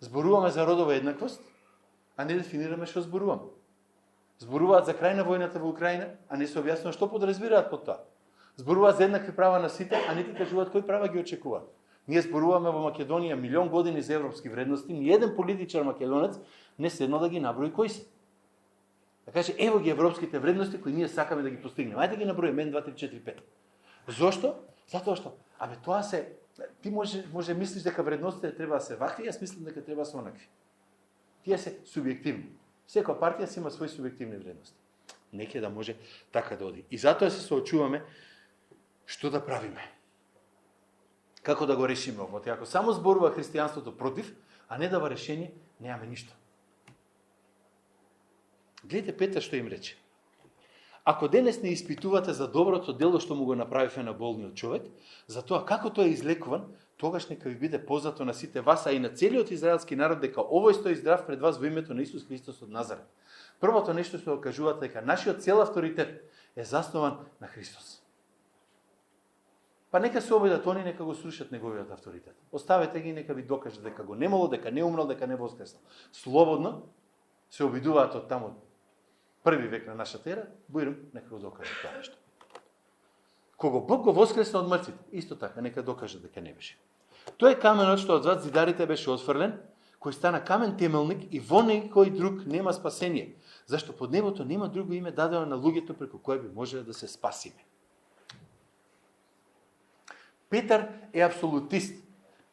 Зборуваме за родова еднаквост, а не дефинираме што зборуваме. Зборуваат за крај на војната во Украина, а не се објаснува што подразбираат под тоа. Зборуваат за еднакви права на сите, а не ти кажуваат кои права ги очекуваат. Ние зборуваме во Македонија милион години за европски вредности, ни еден политичар македонец не седнал да ги наброи кои се. Да каже, ево ги европските вредности кои ние сакаме да ги постигнеме. Ајде ги наброиме 1, 2, 3, 4, 5. Зошто? Затоа што, тоа се, ти може мислиш дека вредностите треба да се вакви, јас мислам дека треба да се онакви. Тие се субјективни. Секоја партија си има свои субјективни вредности. Неќе да може така да оди. И затоа се соочуваме што да правиме. Како да го решиме овој? Ако само зборува христијанството против, а не дава решение, немаме ништо. Гледате Петар што им рече. Ако денес не испитувате за доброто дело што му го направиве на болниот човек, за тоа како тој е излекуван, тогаш нека ви биде познато на сите вас, а и на целиот израелски народ, дека овој стои здрав пред вас во името на Исус Христос од Назарет. Првото нешто што го кажуваат дека нашиот цел авторитет е заснован на Христос. Па нека се обидат они, нека го срушат неговиот авторитет. Оставете ги, нека ви докажат дека го немало, дека не умрал, дека не воскреснал. Слободно се обидуваат од таму први век на нашата ера, бујрм, нека го докажат тоа нешто. Кого Бог го воскресна од мртвите, исто така, нека докажат дека не беше. Тој е каменот што од зад зидарите беше отфрлен, кој стана камен темелник и во некој друг нема спасение, зашто под небото нема друго име дадено на луѓето преку кое би можеле да се спасиме. Петар е абсолютист.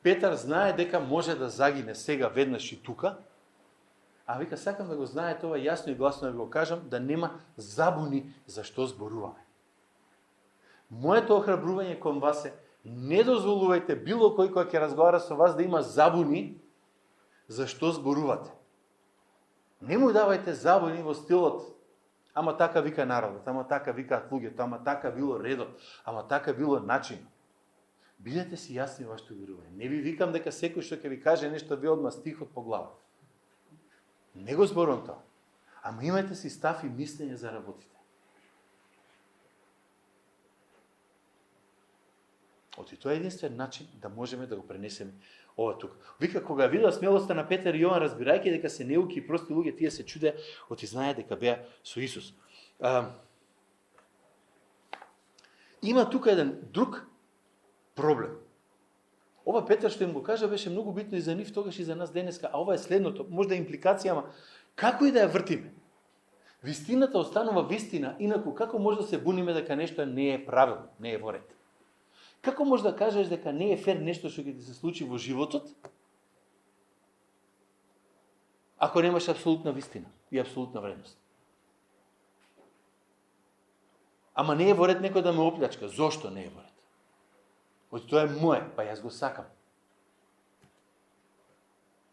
Петар знае дека може да загине сега веднаш и тука, а вика сакам да го знаете ова јасно и гласно да ви го кажам, да нема забуни за што зборуваме. Моето охрабрување кон вас е, не дозволувајте било кој кој ќе разговара со вас да има забуни за што зборувате. Не му давајте забуни во стилот, ама така вика народот, ама така викаат луѓето, ама така било редот, ама така било начинот. Бидете си јасни во вашето верување. Не ви викам дека секој што ќе ви каже нешто ви одма стихот по глава. Не го зборувам тоа. Ама имајте си став и мислење за работите. Оти тоа е единствен начин да можеме да го пренесеме ова тука. Вика, кога видела смелоста на Петар и Јован, разбирајќи дека се неуки и прости луѓе, тие се чуде, оти знае дека беа со Исус. Има тука еден друг проблем. Ова Петар што им го кажа беше многу битно и за нив тогаш и за нас денеска, а ова е следното, можда импликација, ама како и да ја вртиме? Вистината останува вистина, инаку како може да се буниме дека нешто не е правилно, не е во ред? Како може да кажеш дека не е фер нешто што ќе ти се случи во животот, ако немаш апсолутна вистина и апсолутна вредност? Ама не е во ред некој да ме оплячка. Зошто не е во ред? Оти тоа е мое, па јас го сакам.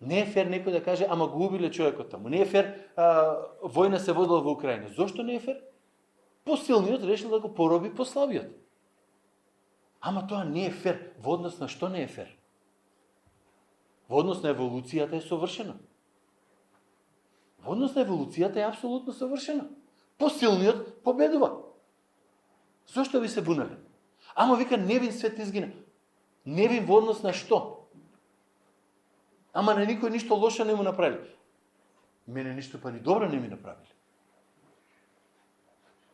Не е фер некој да каже, ама го убиле човекот таму. Не е фер, војна се водела во Украина. Зошто не е фер? Посилниот решил да го пороби послабиот. Ама тоа не е фер. Во однос на што не е фер? Во однос на еволуцијата е совршена. Во однос на еволуцијата е апсолутно совршена. Посилниот победува. Зошто ви се бунеле? Ама вика, невин свет изгина. Невин во однос на што? Ама на никој ништо лошо не му направили. Мене ништо па ни добро не ми направили.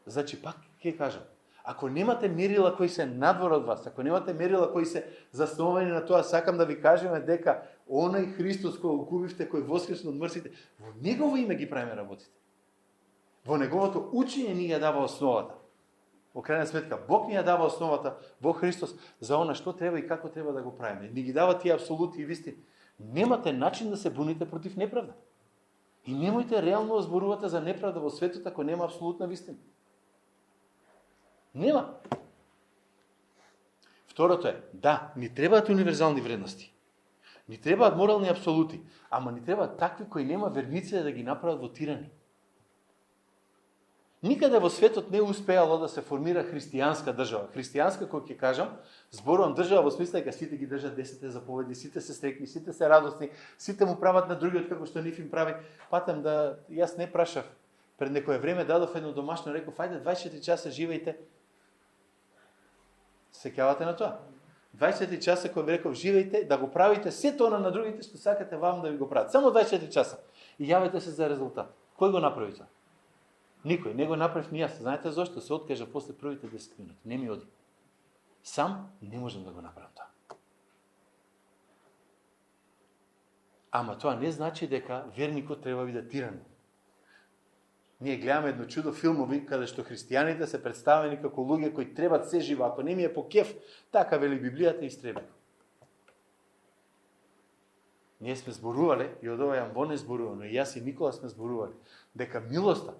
Значи, пак ќе кажам, ако немате мерила кои се надвор од вас, ако немате мерила кои се засновани на тоа, сакам да ви кажеме дека Оној Христос кој го губивте, кој воскресна од мртвите, во негово име ги правиме работите. Во неговото учење ни ја дава основата. Во крајна сметка, Бог ни ја дава основата во Христос за она што треба и како треба да го правиме. Ни ги дава тие апсолути и вистини. Немате начин да се буните против неправда. И немојте реално зборувате за неправда во светот ако нема апсолутна вистина. Нема. Второто е, да, ни требаат универзални вредности. Ни требаат морални апсолути, ама ни требаат такви кои нема верници да ги направат во тирани. Никаде во светот не успеало да се формира христијанска држава. Христијанска, кој ќе кажам, зборувам држава во смисла дека сите ги држат 10 заповеди, сите се стрекни, сите се радосни, сите му прават на другиот како што нив им прави. Патам да јас не прашав. Пред некое време дадов едно домашно, реков, ајде 24 часа живејте. Сеќавате на тоа? 24 часа кој ви реков живејте, да го правите сето она на другите што сакате вам да ви го прават. Само 24 часа. И јавете се за резултат. Кој го направи тоа? Никој, не го направив ни јас. Знаете зошто? Се откажа после првите 10 минути. Не ми оди. Сам не можам да го направам тоа. Ама тоа не значи дека верникот треба биде тиран. Ние гледаме едно чудо филмови каде што христијаните се представени како луѓе кои требат се живо. Ако не ми е по кеф, така вели Библијата, истреби. Ние сме зборувале, и од ова јам не зборувано, и јас и Никола сме зборували, дека милоста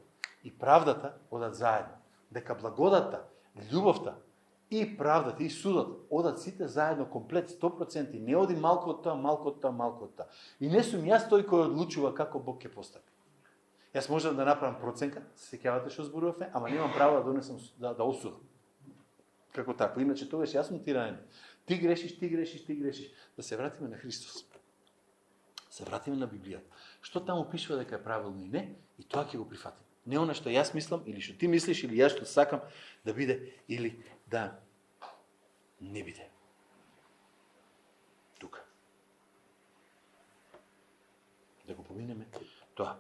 и правдата одат заедно. Дека благодата, љубовта и правдата и судот одат сите заедно комплет 100%. Не оди малку од тоа, малку од тоа, малку од тоа. И не сум јас тој кој одлучува како Бог ќе постапи. Јас можам да направам проценка, се сеќавате што зборувавме, ама немам право да донесам да осудам. Како тако, иначе тогаш јас сум тиранин. Ти грешиш, ти грешиш, ти грешиш. Да се вратиме на Христос. Се вратиме на Библијата. Што таму пишува дека е правилно и не, и тоа ќе го прифатиме. Не она што јас мислам, или што ти мислиш, или јас што сакам да биде, или да не биде. Тука. Да го поминеме тоа.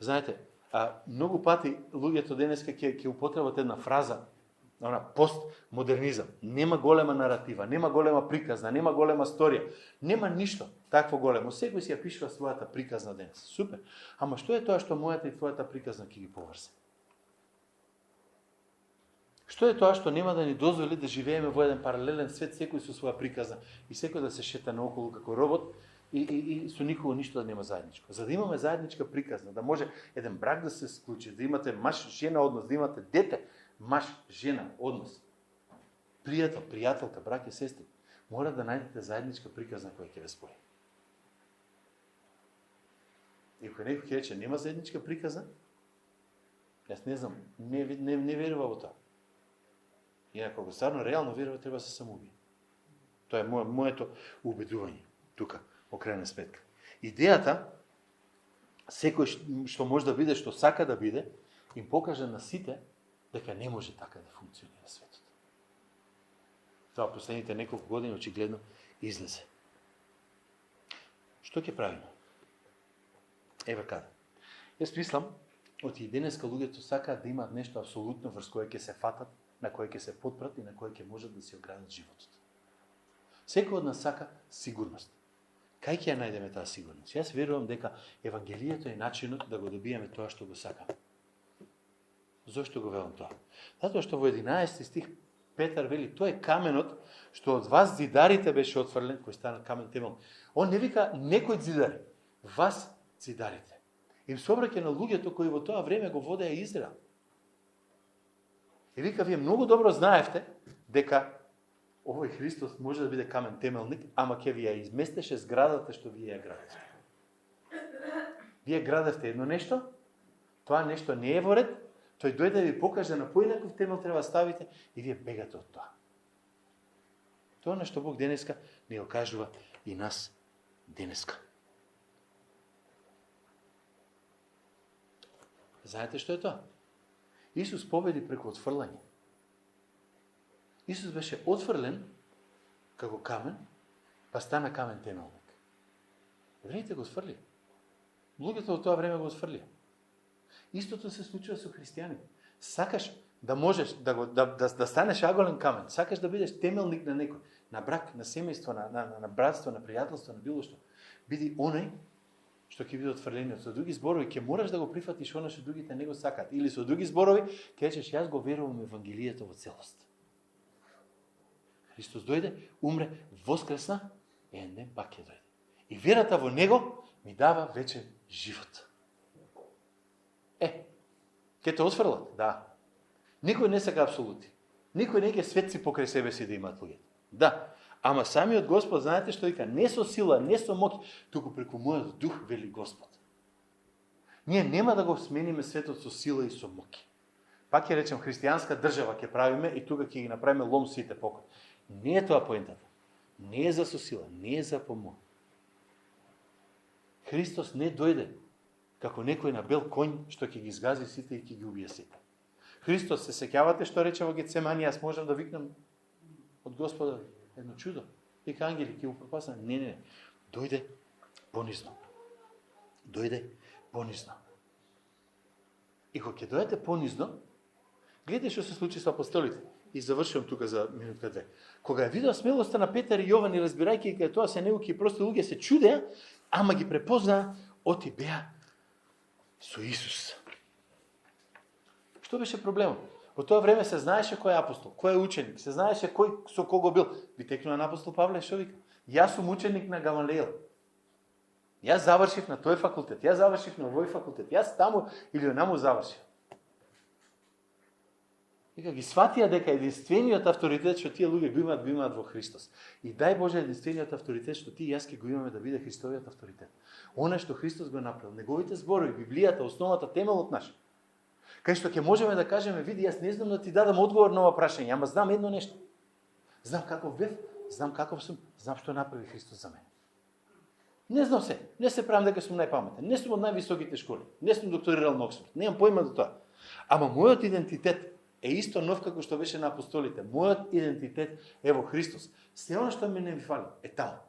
Знаете, многу пати луѓето денеска ќе употребат една фраза, она постмодернизам. Нема голема наратива, нема голема приказна, нема голема сторија, нема ништо такво големо. Секој си ја пишува својата приказна денес. Супер. Ама што е тоа што мојата и твојата приказна ќе ги поврзе? Што е тоа што нема да ни дозволи да живееме во еден паралелен свет, секој со своја приказна и секој да се шета наоколу како робот и со никого ништо да нема заедничко. За да имаме заедничка приказна, да може еден брак да се склучи, да имате маж-жена однос, да имате дете, маж-жена однос, пријател, пријателка, брак и сестри, мора да најдете заедничка приказна која ќе ве спои. И кога некој ќе рече нема заедничка приказна, јас не знам, не верува во тоа. Инако ако стварно реално верува, треба да се самоуби. Тоа е моето убедување тука, во крајна сметка. Идејата, секој што може да биде, што сака да биде, им покаже на сите дека не може така да функционира светот. Тоа последните неколку години очигледно излезе. Што ќе правиме? Ева каде. Јас мислам, од и денеска луѓето сакаат да имаат нешто апсолутно врз кое ќе се фатат, на кое ќе се потпрат и на кое ќе можат да си оградат животот. Секој од нас сака сигурност. Кај ќе ја најдеме таа сигурност? Јас верувам дека Евангелието е начинот да го добиеме тоа што го сакаме. Зошто го велам тоа? Затоа што во 11 стих Петар вели, тој е каменот што од вас зидарите беше отфрлен, кој стана камен темел. Он не вика некој зидари, вас зидарите. Им се обраќа на луѓето кои во тоа време го водеа Израел. И вика, вие многу добро знаевте дека овој Христос може да биде камен темелник, ама ќе ви ја изместеше зградата што вие ја градевте. Вие градевте едно нешто, тоа нешто не е во ред, тој дојде да ви покаже на поинаков темел треба да ставите и вие бегате од тоа. Тоа на што Бог денеска не го кажува и нас денеска. Знаете што е тоа? Исус победи преку отфрлање. Исус беше отфрлен како камен, па стана камен темелник. Евреите го отфрлија. Луѓето во тоа време го отфрлија. Истото се случува со христијаните. Сакаш да можеш да станеш аголен камен, сакаш да бидеш темелник на некој, на брак, на семејство, на братство, на пријателство, на било што. биди оној што ќе биде отфрлениот. Со други зборови, ќе мораш да го прифатиш оно што другите не го сакаат. Или со други зборови, ќе речеш, јас го верувам Евангелието во целост. Христос дојде, умре, воскресна, еден ден пак ќе дојде. И верата во Него ми дава вечен живот. Ќе те осфрлат? Да. Никој не сака апсолути. Никој не ќе светци покрај себе си да имаат луѓето. Да. Ама самиот Господ, знаете што вика, не со сила, не со моќ, туку преку мојот дух, вели Господ. Ние нема да го смениме светот со сила и со моќ. Пак ќе речем, христијанска држава ќе правиме и тука ќе ги направиме лом сите покој. Не е тоа поентата. Не е за со сила, не е за помоќ. Христос не дојде како некој на бел конј што ќе ги изгази сите и ќе ги убие сите. Христос, се сеќавате што рече во Гецемани, јас можам да викнам од Господа едно чудо. Вика ангели ќе упропасна. Не. Дојде понизно. Дојде понизно. И кога ќе дојдете понизно, гледате што се случи со апостолите. И завршувам тука за минутка две. Кога ја видел смелоста на Петар и Јован и разбирајќи дека тоа се неуки и прости луѓе се чудеа, ама ги препознаа, оти беа со Исус. Што беше проблемот? Во тоа време се знаеше кој е апостол, кој е ученик, се знаеше кој со кого бил. Ви текнува на апостол Павле, што вика? Јас сум ученик на Гамалиел. Јас завршив на тој факултет, јас завршив на овој факултет, јас таму или онаму завршив. Вика, ги сватија дека единствениот авторитет што тие луѓе го имаат во Христос. И дај Боже единствениот авторитет што ти и јас ќе го имаме да биде Христовиот авторитет. Она што Христос го направил, неговите зборови, Библијата, основата, темелот наш. Кај што ќе можеме да кажеме, види, јас не знам да ти дадам одговор на ова прашање, ама знам едно нешто. Знам каков бев, знам каков сум, знам што направи Христос за мене. Не знам се, не се правам дека сум најпаметен, не сум од највисоките школи, не сум докторирал на Оксфорд, немам поима до тоа. Ама мојот идентитет е исто нов како што беше на апостолите. Мојот идентитет е во Христос. Се оно што ми не ми фали е таму.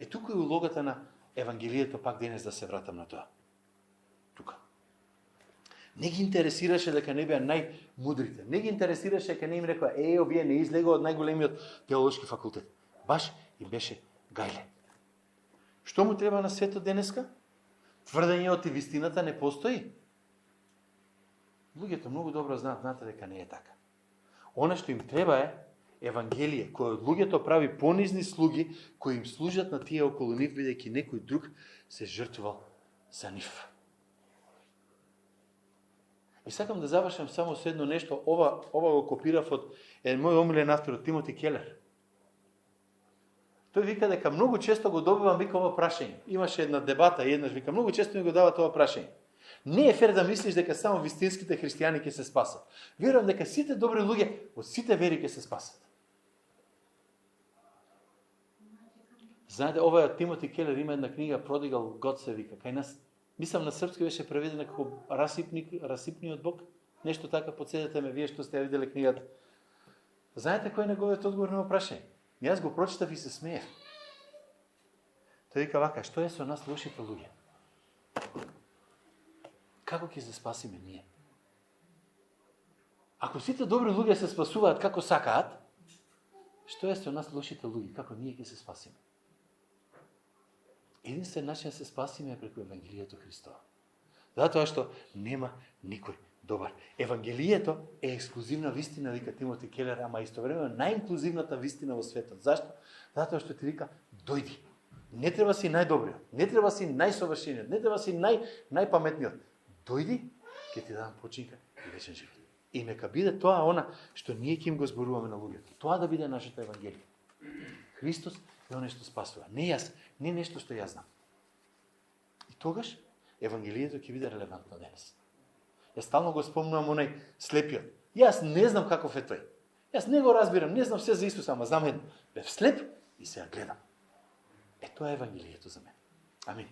Тука е улогата на Евангелието, пак денес да се вратам на тоа. Тука. Не ги интересираше дека не беа најмудрите. Не ги интересираше дека не им рекоа, овие не излегува од најголемиот теолошки факултет. Баш им беше гајле. Што му треба на светот денеска? Тврдењето и вистината не постои. Луѓето многу добро знаат дека не е така. Она што им треба е Евангелие, кој од луѓето прави понизни слуги, кои им служат на тие околу нив, бидејќи некој друг се жртвувал за нив. И сакам да завршам само со едно нешто, ова го копирав од мој омилен автор, Тимоти Келер. Тој вика дека многу често го добивам, вика, ова прашање. Имаше една дебата, еднаш вика, многу често ми го дават ова прашање. Не е фер да мислиш дека само вистинските христијани ќе се спасат. Верувам дека сите добри луѓе од сите вери ќе се спасат. Знаете, ова е Тимоти Келер, има една книга Prodigal God се вика. Кај нас, мислам на српски беше преведена како расипниот Бог. Нешто така, подседете ме вие што сте ја виделе книгата. Знаете кој е неговиот одговор на прашање? Јас го прочитав и се смеев. Тој вика вака, што е со нас лошите луѓе? Како ќе се спасиме ние? Ако сите добри луѓе се спасуваат како сакаат, што е со нас лошите луѓе? Како ние ќе се спасиме? Единствен начин да се спасиме е преку Евангелието Христова. Затоа што нема никој добар. Евангелието е ексклузивна вистина, вика Тимоти Келер, ама истовремено најинклузивната вистина во светот. Зашто? Затоа што ти вика, дојди. Не треба си најдобриот, не треба си најсовршениот, не треба си најпаметниот. Дојди, ќе ти дадам починка и вечен живот. И нека биде тоа она што ние ќе им го зборуваме на луѓето. Тоа да биде нашето Евангелие. Христос е оно што спасува. Не јас, не нешто што јас знам. И тогаш Евангелието ќе биде релевантно денес. Јас стално го спомнувам онај слепиот. Јас не знам каков е тој. Јас не го разбирам, не знам се за Исуса, ама знам едно. Бев слеп и се ја гледам. Тоа е Евангелието за мене. Амин.